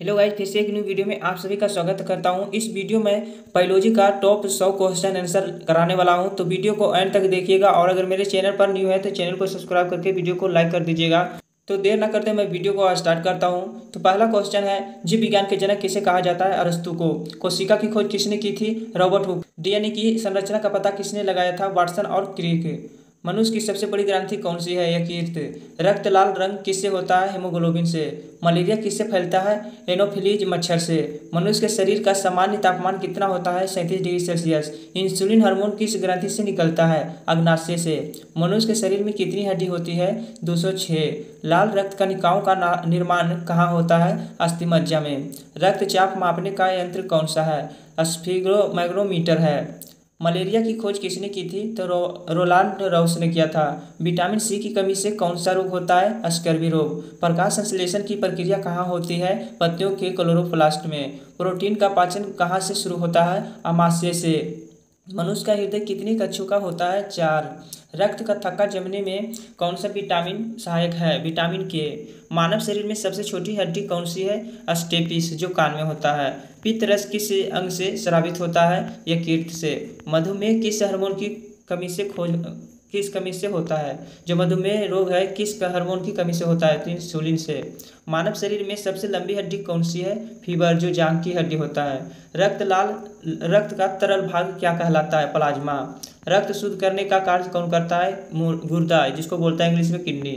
Hello guys, फिर से एक न्यू वीडियो में आप सभी का स्वागत करता हूं। इस वीडियो में बायोलॉजी का टॉप 100 क्वेश्चन आंसर कराने वाला हूं, तो वीडियो को एंड तक देखिएगा। और अगर मेरे चैनल पर न्यू है तो चैनल को सब्सक्राइब करके वीडियो को लाइक कर दीजिएगा। तो देर न करते मैं वीडियो को स्टार्ट करता हूं। तो पहला क्वेश्चन है, जीव विज्ञान के जनक किसे कहा जाता है? अरस्तु को। कोशिका की खोज किसने की थी? Robert Hooke. डीएनए की संरचना का पता किसने लगाया था? वाटसन और क्रिक। मनुष्य की सबसे बड़ी ग्रंथि कौन सी है? यकृत। रक्त लाल रंग किससे होता है? हेमोग्लोबिन से। मलेरिया किससे फैलता है? एनोफिलीज मच्छर से। मनुष्य के शरीर का सामान्य तापमान कितना होता है? 37 डिग्री सेल्सियस। इंसुलिन हार्मोन किस ग्रंथि से निकलता है? अग्नाशय से। मनुष्य के शरीर में कितनी हड्डी होती है? 206। लाल रक्त कणिकाओं का निर्माण कहाँ होता है? अस्थिमज्जा में। रक्तचाप मापने का यंत्र कौन सा है? स्फिग्रोमाइक्रोमीटर है। मलेरिया की खोज किसने की थी? तो रोलांड राउस ने किया था। विटामिन सी की कमी से कौन सा रोग होता है? स्कर्वी रोग। प्रकाश संश्लेषण की प्रक्रिया कहाँ होती है? पत्तियों के क्लोरोप्लास्ट में। प्रोटीन का पाचन कहाँ से शुरू होता है? आमाशय से। मनुष्य का हृदय कितनी कक्षों का होता है? 4। रक्त का थक्का जमने में कौन सा विटामिन सहायक है? विटामिन के। मानव शरीर में सबसे छोटी हड्डी कौन सी है? स्टेपिस, जो कान में होता है। पित्त रस किस अंग से स्रावित होता है? यकृत से। मधुमेह किस हार्मोन की कमी से होता है? जो मधुमेह रोग है किस हार्मोन की कमी से होता है? तो इंसुलिन से। मानव शरीर में सबसे लंबी हड्डी कौन सी है? फीवर, जो जांघ की हड्डी होता है। रक्त का तरल भाग क्या कहलाता है? प्लाज्मा। रक्त शुद्ध करने का कार्य कौन करता है? गुर्दा, जिसको बोलता है इंग्लिश में किडनी।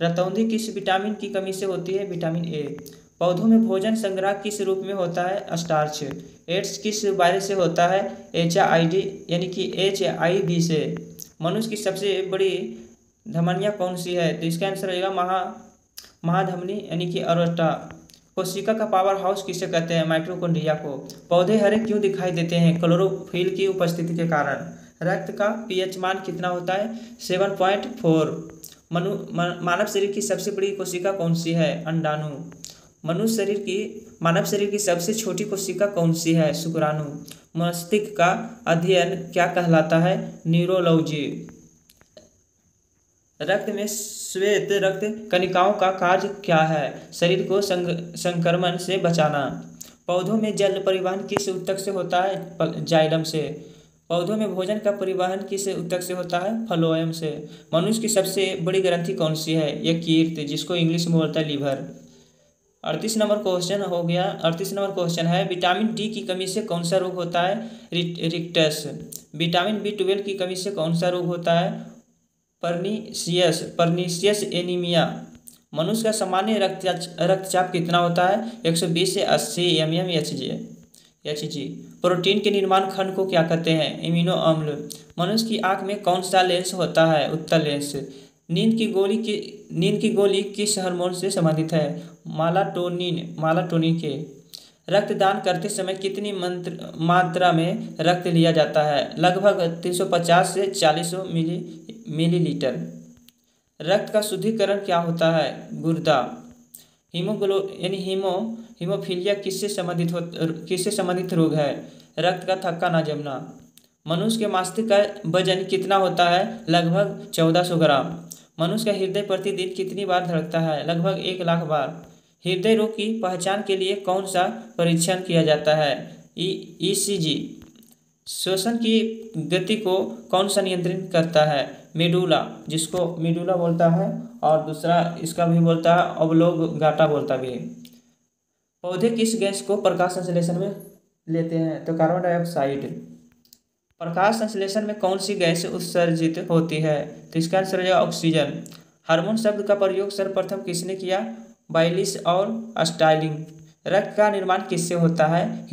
रतौंधी किस विटामिन की कमी से होती है? Vitamin A. पौधों में भोजन संग्रह किस रूप में होता है? स्टार्च। एड्स किस वायरस से होता है? HIV यानी कि HIV से। मनुष्य की सबसे बड़ी धमनियाँ कौन सी है? तो इसका आंसर रहेगा महाधमनी यानी कि अरोटा। कोशिका का पावर हाउस किसे कहते हैं? माइटोकॉन्ड्रिया को। पौधे हरे क्यों दिखाई देते हैं? क्लोरोफिल की उपस्थिति के कारण। रक्त का पीएच मान कितना होता है? 7.4। मानव शरीर की सबसे बड़ी कोशिका कौन सी है? अंडाणु। मानव शरीर की सबसे छोटी कोशिका कौन सी है? शुक्राणु। मस्तिष्क का अध्ययन क्या कहलाता है? न्यूरोलॉजी। रक्त में श्वेत रक्त कणिकाओं का कार्य क्या है? शरीर को संक्रमण से बचाना। पौधों में जल परिवहन किस ऊतक से होता है? जाइलम से। पौधों में भोजन का परिवहन किस ऊतक से होता है? फ्लोएम से। मनुष्य की सबसे बड़ी ग्रंथि कौन सी है? यकृत, जिसको इंग्लिश में बोलता है लीवर। 38 नंबर क्वेश्चन हो गया। 38 नंबर क्वेश्चन है, विटामिन डी की कमी से कौन सा रोग होता है? रिक्टस। विटामिन B12 की कमी से कौन सा रोग होता है? Pernicious anaemia. मनुष्य का सामान्य रक्तचाप कितना होता है? 120 से 80 mmHg। प्रोटीन के निर्माण खंड को क्या कहते हैं? एमिनो अम्ल। मनुष्य की आंख में कौन सा लेंस होता है? उत्तल लेंस। नींद की गोली किस हार्मोन से संबंधित है? मालाटोनिन के। रक्तदान करते समय कितनी मात्रा में रक्त लिया जाता है? लगभग 350 से 400 मिलीलीटर। रक्त का शुद्धिकरण क्या होता है? गुर्दा। हीमोफीलिया किससे संबंधित रोग है? रक्त का थक्का न जमना। मनुष्य के मस्तिष्क का वजन कितना होता है? लगभग 1400 ग्राम। मनुष्य का हृदय प्रतिदिन कितनी बार धड़कता है? लगभग 1 लाख बार। हृदय रोग की पहचान के लिए कौन सा परीक्षण किया जाता है? ECG। श्वसन की गति को कौन सा नियंत्रित करता है? मेडुला, जिसको मेडुला बोलता है, और दूसरा इसका भी बोलता है ऑब्लोंगाटा बोलता भी है। पौधे किस गैस को प्रकाश संश्लेषण में लेते हैं? तो कार्बन डाइऑक्साइड। प्रकाश संश्लेषण में कौन सी गैस उत्सर्जित होती है? तो इसका आंसर है ऑक्सीजन। हार्मोन शब्द का प्रयोग सर्वप्रथम किसने किया? बाइलिस और स्टार्लिंग। रक्त का निर्माण किससे होता है?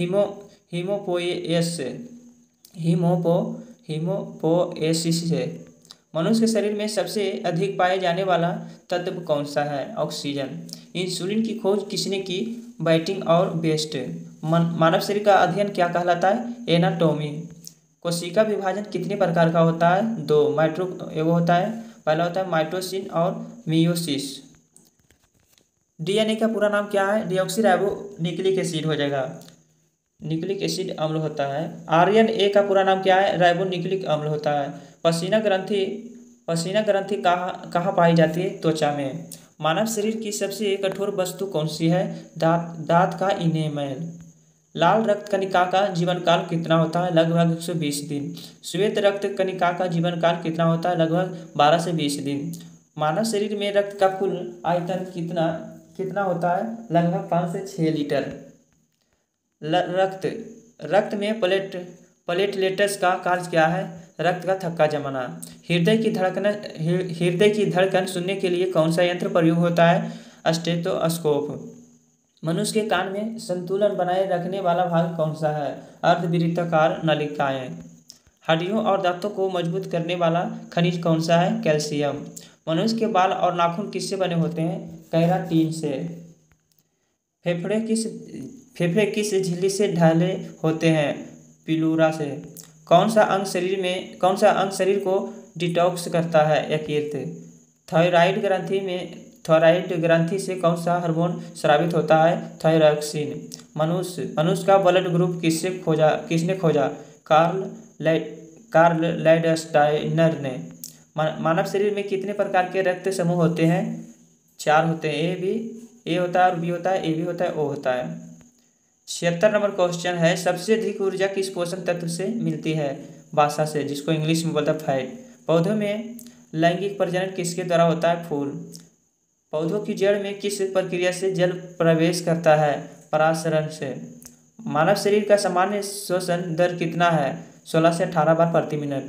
हीमोपोएसिस से। मनुष्य के शरीर में सबसे अधिक पाए जाने वाला तत्व कौन सा है? ऑक्सीजन। इंसुलिन की खोज किसने की? बैटिंग और बेस्ट। मानव शरीर का अध्ययन क्या कहलाता है? एनाटॉमी। कोशिका विभाजन कितने प्रकार का होता है? 2। एगो होता है, पहला होता है माइटोसिस और मियोसिस। डीएनए का पूरा नाम क्या है? डीऑक्सी न्यूक्लिक एसिड हो जाएगा। न्यूक्लिक एसिड अम्ल होता है। RNA का पूरा नाम क्या है? राइबोन्यूक्लिक अम्ल होता है। पसीना ग्रंथि कहाँ पाई जाती है? त्वचा में। मानव शरीर की सबसे कठोर वस्तु कौन सी है? दांत का इनेमल। लाल रक्त कणिका का जीवन काल कितना होता है? लगभग 120 दिन। श्वेत रक्त कणिका का जीवन काल कितना होता है? लगभग 12 से 20 दिन। मानव शरीर में रक्त का कुल आयतन कितना होता है? लगभग 5 से 6 लीटर। रक्त में प्लेटलेट्स का कार्य क्या है? रक्त का थक्का जमाना। हृदय की धड़कन सुनने के लिए कौन सा यंत्र प्रयोग होता है? स्टेथोस्कोप। मनुष्य के कान में संतुलन बनाए रखने वाला भाग कौन सा है? अर्धवृत्ताकार नलिकाएं। हड्डियों और दांतों को मजबूत करने वाला खनिज कौन सा है? कैल्शियम। मनुष्य के बाल और नाखून किससे बने होते हैं? केराटिन से। फेफड़े किस झिल्ली से ढले होते हैं? पिलूरा से। कौन सा अंग शरीर को डिटॉक्स करता है? यकृत। थायराइड ग्रंथि से कौन सा हार्मोन स्रावित होता है? थायरॉक्सिन। मनुष्य का ब्लड ग्रुप किसने खोजा? कार्ल लैंडस्टाइनर ने। मानव शरीर में कितने प्रकार के रक्त समूह होते हैं? 4 होते हैं। ए होता है, और बी होता है, ए बी होता है, ओ होता है। 76 नंबर क्वेश्चन है, सबसे अधिक ऊर्जा किस पोषक तत्व से मिलती है? वसा से, जिसको इंग्लिश में बोलता है फैट। पौधों में लैंगिक प्रजनन किसके द्वारा होता है? फूल। पौधों की जड़ में किस प्रक्रिया से जल प्रवेश करता है? परासरण से। मानव शरीर का सामान्य श्वसन दर कितना है? 16 से 18 बार प्रति मिनट।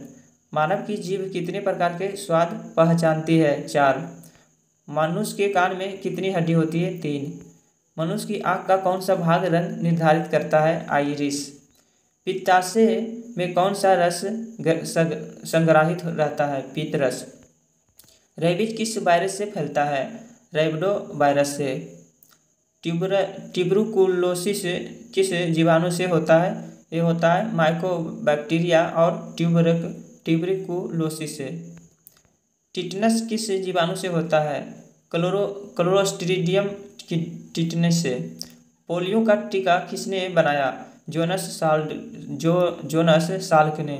मानव की जीभ कितने प्रकार के स्वाद पहचानती है? 4। मनुष्य के कान में कितनी हड्डी होती है? 3। मनुष्य की आँख का कौन सा भाग रंग निर्धारित करता है? आइरिस। पित्ताशय में कौन सा रस संग्रहित रहता है? पीत रस। रेबीज किस वायरस से फैलता है? रैबिडो वायरस से। ट्यूबरकुलोसिस किस जीवाणु से होता है? ये होता है माइकोबैक्टीरिया और ट्यूबरकुलोसिस से। टिटनस किस जीवाणु से होता है? क्लोस्ट्रीडियम टिटनस से। पोलियो का टीका किसने बनाया? जोनस साल्क ने।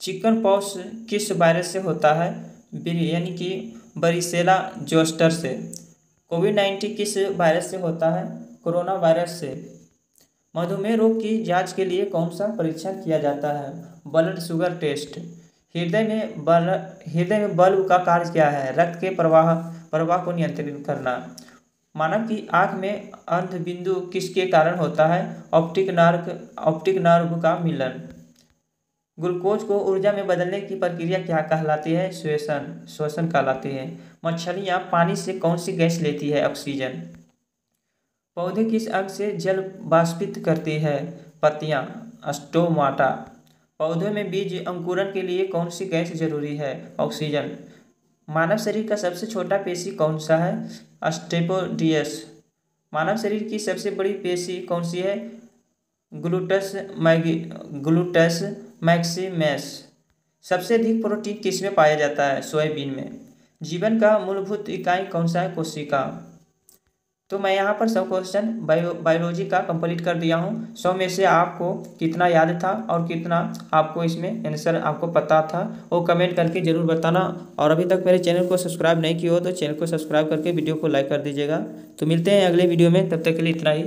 चिकन पॉक्स किस वायरस से होता है? यानी कि वारिसेला जोस्टर से। कोविड-19 किस वायरस से होता है? कोरोना वायरस से। मधुमेह रोग की जांच के लिए कौन सा परीक्षण किया जाता है? Blood sugar test. हृदय में बल्ब का कार्य क्या है? रक्त के प्रवाह को नियंत्रित करना। मानव की आँख में अंधबिंदु किसके कारण होता है? ऑप्टिक नर्व का मिलन। ग्लूकोज को ऊर्जा में बदलने की प्रक्रिया क्या कहलाती है? श्वसन कहलाती है। मछलियाँ पानी से कौन सी गैस लेती है? ऑक्सीजन। पौधे किस अंग से जल वाष्पित करती है? पत्तियाँ, स्टोमाटा। पौधों में बीज अंकुरण के लिए कौन सी गैस जरूरी है? ऑक्सीजन। मानव शरीर का सबसे छोटा पेशी कौन सा है? अस्टेपोडियस। मानव शरीर की सबसे बड़ी पेशी कौन सी है? Gluteus Maximus. सबसे अधिक प्रोटीन किस में पाया जाता है? सोयाबीन में। जीवन का मूलभूत इकाई कौन सा है? कोशिका। तो मैं यहाँ पर 100 क्वेश्चन बायोलॉजी का कंप्लीट कर दिया हूँ। 100 में से आपको कितना याद था और कितना आपको इसमें आंसर आपको पता था, वो कमेंट करके ज़रूर बताना। और अभी तक मेरे चैनल को सब्सक्राइब नहीं किया हो तो चैनल को सब्सक्राइब करके वीडियो को लाइक कर दीजिएगा। तो मिलते हैं अगले वीडियो में, तब तक के लिए इतना ही।